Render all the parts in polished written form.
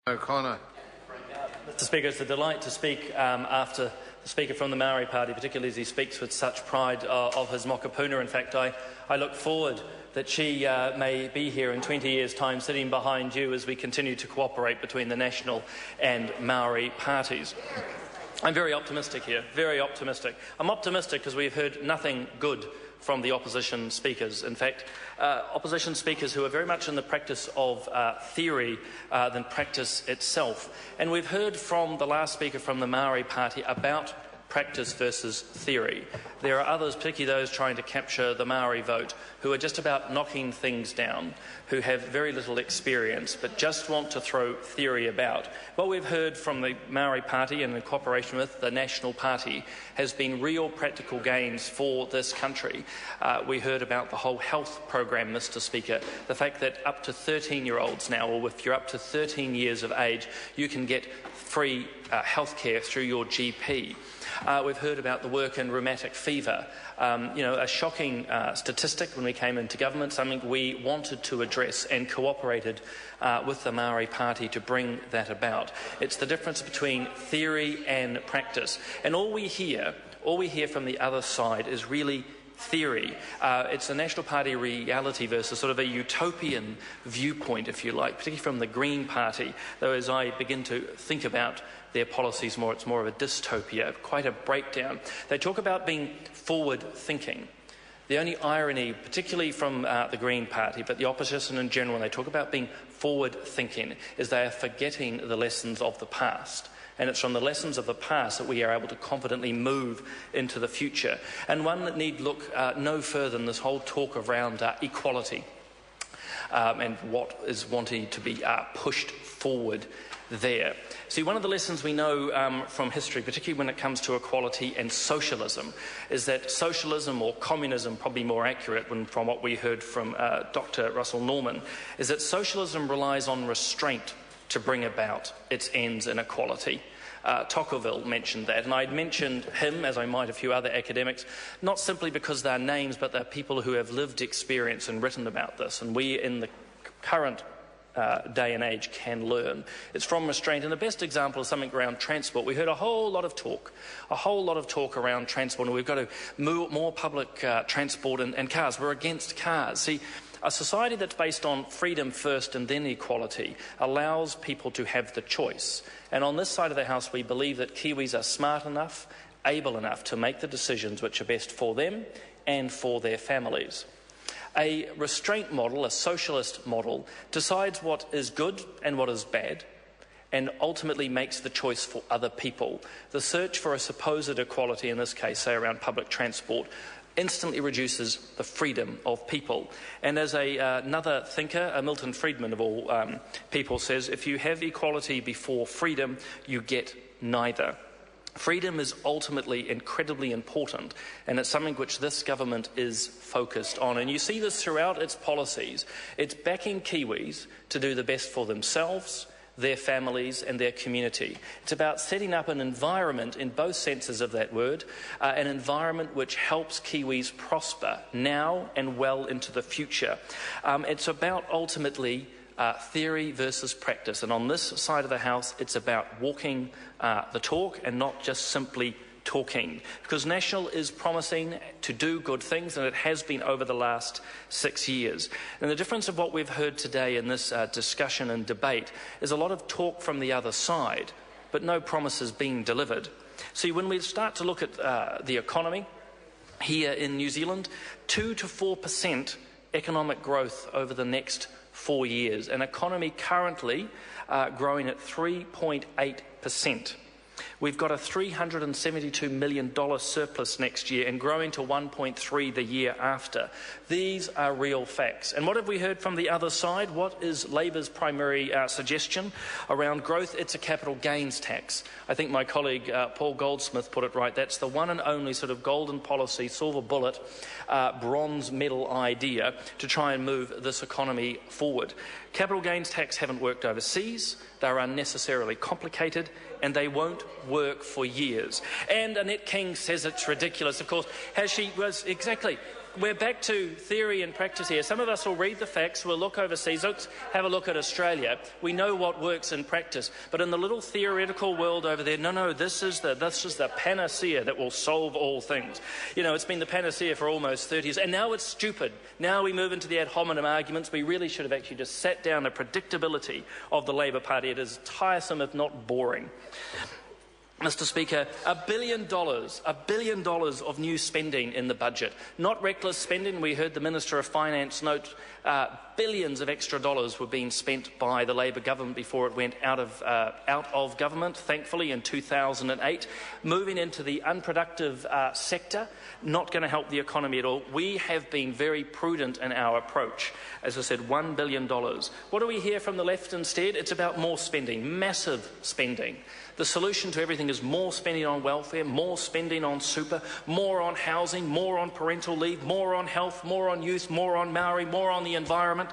O'Connor. Mr. Speaker, it's a delight to speak after the Speaker from the Maori Party, particularly as he speaks with such pride of his mokapuna. In fact, I look forward that she may be here in 20 years' time, sitting behind you as we continue to cooperate between the National and Maori parties. I'm very optimistic here, very optimistic. I'm optimistic because we've heard nothing good from the opposition speakers. In fact, opposition speakers who are very much in the practice of theory than practice itself. And we've heard from the last speaker from the Maori Party about practice versus theory. There are others, particularly those trying to capture the Maori vote, who are just about knocking things down, who have very little experience but just want to throw theory about. What we've heard from the Maori Party and in cooperation with the National Party has been real practical gains for this country. We heard about the whole health program, Mr. Speaker, the fact that up to 13-year-olds now, or if you're up to 13 years of age, you can get free health care through your GP. We've heard about the work in rheumatic fever, a shocking statistic when we came into government, something we wanted to address and cooperated with the Maori Party to bring that about. It's the difference between theory and practice. And all we hear from the other side is really theory. It's a National Party reality versus sort of a utopian viewpoint, if you like, particularly from the Green Party, though as I begin to think about their policies more, it's more of a dystopia, quite a breakdown. They talk about being forward-thinking. The only irony, particularly from the Green Party, but the opposition in general, when they talk about being forward-thinking, is they are forgetting the lessons of the past. And it's from the lessons of the past that we are able to confidently move into the future. And one that need look no further than this whole talk around equality and what is wanting to be pushed forward there. See, one of the lessons we know from history, particularly when it comes to equality and socialism, is that socialism, or communism, probably more accurate from what we heard from Dr. Russell Norman, is that socialism relies on restraint to bring about its ends in equality. Tocqueville mentioned that, and I'd mentioned him, as I might a few other academics, not simply because they're names, but they're people who have lived experience and written about this, and we in the current day and age can learn. It's from restraint, and the best example is something around transport. We heard a whole lot of talk around transport, and we've got to move more public transport and cars. We're against cars. See, a society that's based on freedom first and then equality allows people to have the choice. And on this side of the House, we believe that Kiwis are smart enough, able enough to make the decisions which are best for them and for their families. A restraint model, a socialist model, decides what is good and what is bad, and ultimately makes the choice for other people. The search for a supposed equality, in this case, say around public transport, instantly reduces the freedom of people. And as another thinker, Milton Friedman of all people, says, if you have equality before freedom, you get neither. Freedom is ultimately incredibly important, and it's something which this government is focused on. And you see this throughout its policies. It's backing Kiwis to do the best for themselves, their families and their community. It's about setting up an environment, in both senses of that word, an environment which helps Kiwis prosper now and well into the future. It's about ultimately theory versus practice, and on this side of the House it's about walking the talk and not just simply talking, because National is promising to do good things, and it has been over the last 6 years. And the difference of what we've heard today in this discussion and debate is a lot of talk from the other side, but no promises being delivered. See, when we start to look at the economy here in New Zealand, 2 to 4% economic growth over the next 4 years, an economy currently growing at 3.8%. We've got a $372 million surplus next year and growing to 1.3 the year after. These are real facts. And what have we heard from the other side? What is Labour's primary suggestion around growth? It's a capital gains tax. I think my colleague Paul Goldsmith put it right. That's the one and only sort of golden policy, silver bullet, bronze medal idea to try and move this economy forward. Capital gains tax haven't worked overseas. They're unnecessarily complicated, and they won't work for years. And Annette King says it's ridiculous. Of course, as she was exactly we're back to theory and practice here. Some of us will read the facts, we'll look overseas, let's have a look at Australia. We know what works in practice, but in the little theoretical world over there, no, this is the panacea that will solve all things. You know, it's been the panacea for almost 30 years, and now it's stupid. Now we move into the ad hominem arguments. We really should have actually just sat down the predictability of the Labour Party. It is tiresome, if not boring. Mr. Speaker, $1 billion of new spending in the budget. Not reckless spending. We heard the Minister of Finance note billions of extra dollars were being spent by the Labour government before it went out of government, thankfully, in 2008. Moving into the unproductive sector, not going to help the economy at all. We have been very prudent in our approach. As I said, $1 billion. What do we hear from the left instead? It's about more spending, massive spending. The solution to everything is more spending on welfare, more spending on super, more on housing, more on parental leave, more on health, more on youth, more on Maori, more on the environment,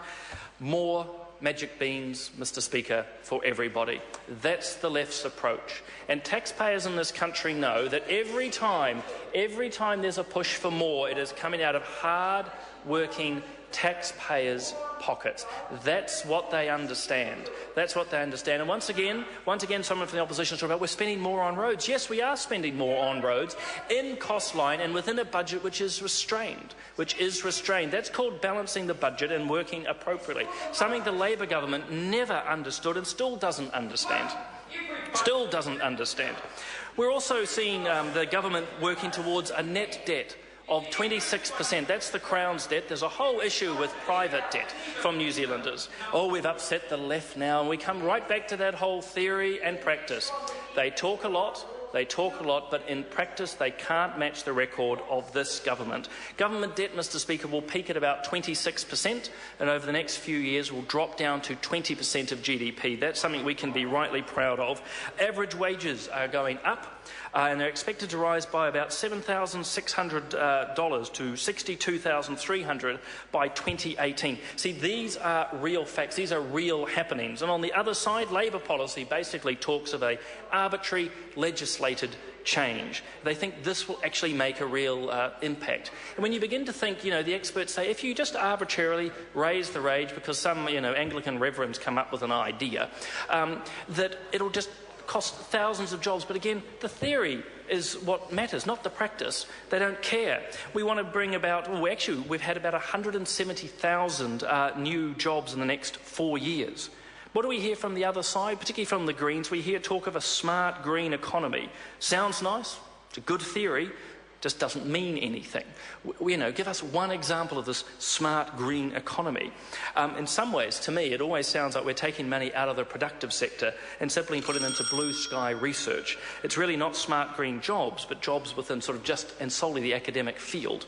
more magic beans, Mr. Speaker, for everybody. That's the left's approach. And taxpayers in this country know that every time there's a push for more, it is coming out of hard-working taxpayers' pockets. That's what they understand. That's what they understand. And once again, someone from the opposition is talking about we're spending more on roads. Yes, we are spending more on roads in cost line and within a budget which is restrained. That's called balancing the budget and working appropriately. Something the Labour government never understood and still doesn't understand. We're also seeing the government working towards a net debt of 26%. That's the Crown's debt. There's a whole issue with private debt from New Zealanders. Oh, we've upset the left now, and we come right back to that whole theory and practice. They talk a lot, but in practice they can't match the record of this government. Government debt, Mr. Speaker, will peak at about 26% and over the next few years will drop down to 20% of GDP. That's something we can be rightly proud of. Average wages are going up and they're expected to rise by about $7,600 to $62,300 by 2018. See, these are real facts. These are real happenings. And on the other side, Labour policy basically talks of a arbitrary legislated change. They think this will actually make a real impact. And when you begin to think, the experts say, if you just arbitrarily raise the wage because some, Anglican reverends come up with an idea, that it'll just cost thousands of jobs. But again, the theory is what matters, not the practice. They don't care. We want to bring about, we've had about 170,000 new jobs in the next 4 years. What do we hear from the other side, particularly from the Greens? We hear talk of a smart green economy. Sounds nice. It's a good theory. Just doesn't mean anything. Give us one example of this smart green economy. In some ways, to me, it always sounds like we're taking money out of the productive sector and simply putting it into blue sky research. It's really not smart green jobs, but jobs within sort of just and solely the academic field.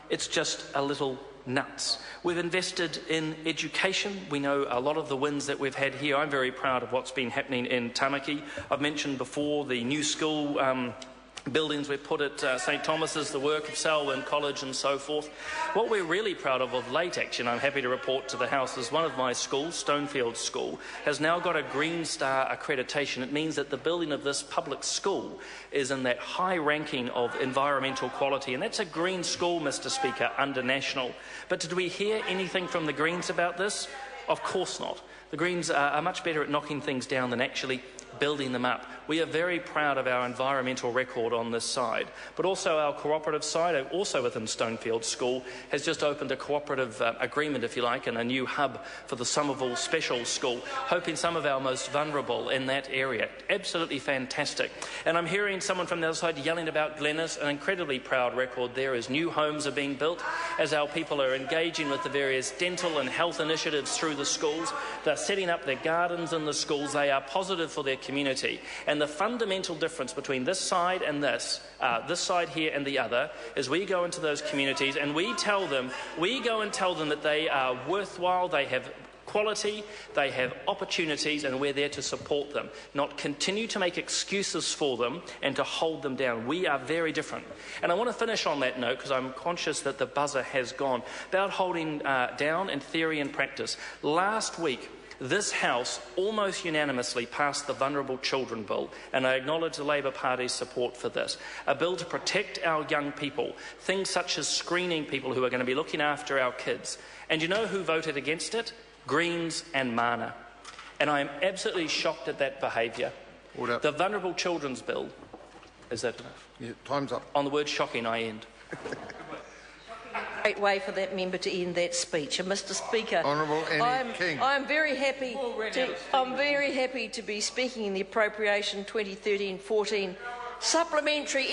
It's just a little nuts. We've invested in education. We know a lot of the wins that we've had here. I'm very proud of what's been happening in Tamaki. I've mentioned before the new school buildings we've put at St Thomas's, the work of Selwyn College and so forth. What we're really proud of late, actually, and I'm happy to report to the House, is one of my schools, Stonefield School, has now got a Green Star accreditation. It means that the building of this public school is in that high ranking of environmental quality, and that's a green school, Mr. Speaker, under national. But did we hear anything from the Greens about this? Of course not. The Greens are much better at knocking things down than actually building them up. We are very proud of our environmental record on this side, but also our cooperative side, also within Stonefield School, has just opened a cooperative agreement, if you like, and a new hub for the Somerville Special School, hoping some of our most vulnerable in that area. Absolutely fantastic. And I'm hearing someone from the other side yelling about Glennis, an incredibly proud record there as new homes are being built, as our people are engaging with the various dental and health initiatives through the schools. They're setting up their gardens in the schools. They are positive for their community. And the fundamental difference between this side and this side here and the other, is we go into those communities and we go and tell them that they are worthwhile, they have quality, they have opportunities, and we're there to support them, not continue to make excuses for them and to hold them down. We are very different. And I want to finish on that note, because I'm conscious that the buzzer has gone, about holding down in theory and practice. Last week, This House almost unanimously passed the Vulnerable Children Bill, and I acknowledge the Labour Party's support for this. A bill to protect our young people, things such as screening people who are going to be looking after our kids. And you know who voted against it? Greens and Mana. And I am absolutely shocked at that behaviour. Order. The Vulnerable Children's Bill, is that enough? Yeah, time's up. On the word shocking, I end. Great way for that member to end that speech. And Mr. Speaker, Honourable Annie King. I'm very happy to be speaking in the Appropriation 2013-14 Supplementary